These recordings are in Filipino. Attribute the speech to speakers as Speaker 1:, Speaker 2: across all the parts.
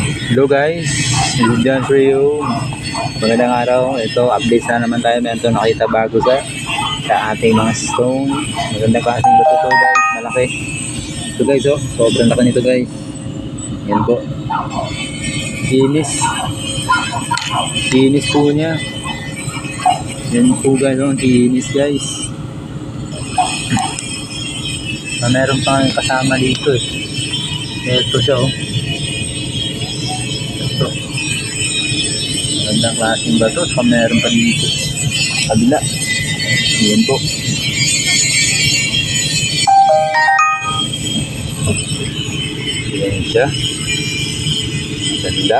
Speaker 1: Hello guys, this is John for you. Magandang araw. Ito, updates na naman tayo. Meron nakita bago sa ating mga stone. Magandang klaseng bato to guys, malaki. Ito guys, oh, sobrang laki nito guys. Yan po. Kinis po niya. Yan po guys, oh, kinis guys. Meron pa kasama dito eh. Ito siya oh. Ito. Magandang klaseng bato. So meron pa dito. Kabila. Yan po. Yan siya. Ganda.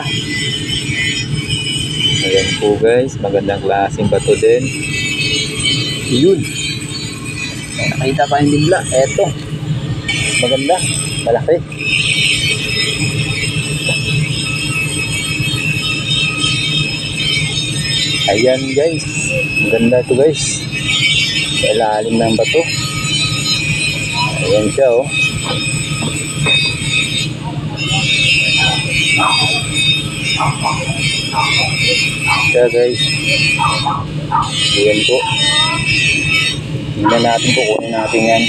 Speaker 1: Ayan po guys. Magandang klaseng bato din. Yun. Nakita pa yung bigla. Eto. Maganda. Malaki. Ayan guys. Maganda to guys. Sa ilalim ng bato. Ayan siya oh. Siya guys. Ayan po. Tingnan natin po. Kunin natin yan.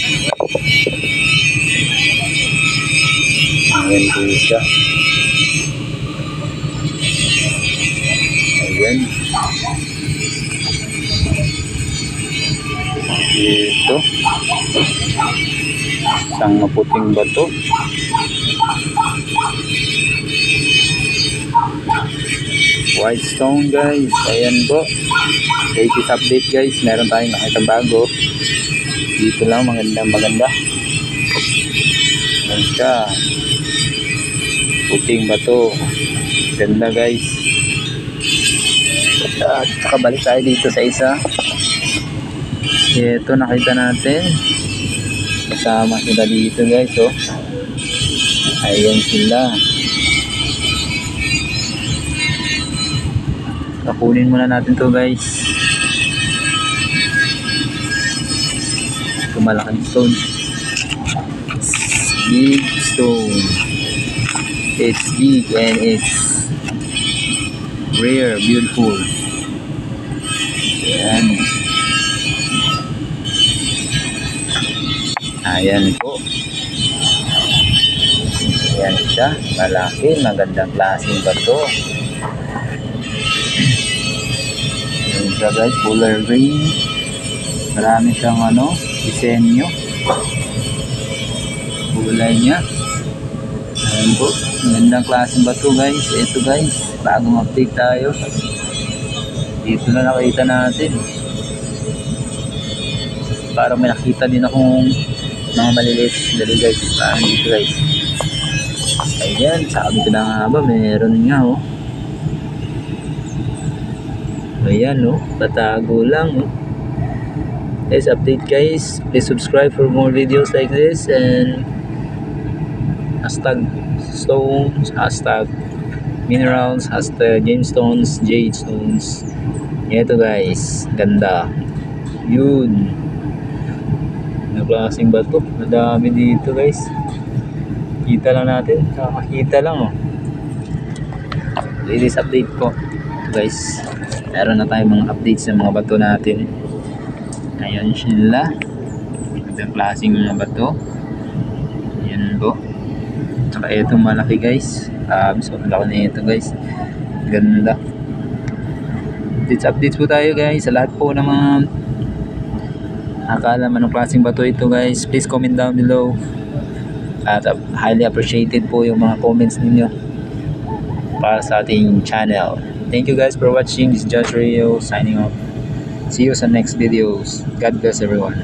Speaker 1: Ayan po siya. Ayan. Ito. Isang maputing bato. White stone guys. Ayan po. Latest update guys. Meron tayong nakita bago. Dito lang maganda. Ayan siya. Puting bato. Ganda guys. At kabalik tayo dito sa isa. Ito nakita natin. Kasama sila dito guys oh. Ayan sila. Kakunin muna natin to guys. Ito malaking stone. Big stone. It's big and it's rare, beautiful. Ayan. Ayan po. Ayan siya. Malaki. Magandang klaseng bato. Ayan siya guys. Color green. Marami siyang disenyo. Kulay niya. Ayan po. Magandang klaseng bato guys. Ito guys. Bagong update tayo. Dito na nakita natin. Parang may nakita din akong mga maliliit dali guys. Parang dito guys. Ayan. Sabi ko na nga ba. Meron nga oh. Ayan oh. Patago lang oh. Guys, update guys. Please subscribe for more videos like this. And hashtag stones, hashtag minerals, hashtag gemstones, jade stones. Ito guys, ganda. Yun. Klaseng bato. Madami dito guys. Kita lang natin. Kakakita lang oh. Latest update ko guys. Meron na tayong mga updates sa mga bato natin. Ayan sila. Magandang klaseng mga bato. Ayan po. Saka itong malaki guys. So malaki na ito guys. Ganda. Updates po tayo guys. Sa lahat po ng mga akala man ng klaseng bato ito guys, please comment down below. At highly appreciated po yung mga comments ninyo para sa ating channel. Thank you guys for watching. This is Josh Rio signing off. See you sa next videos. God bless everyone.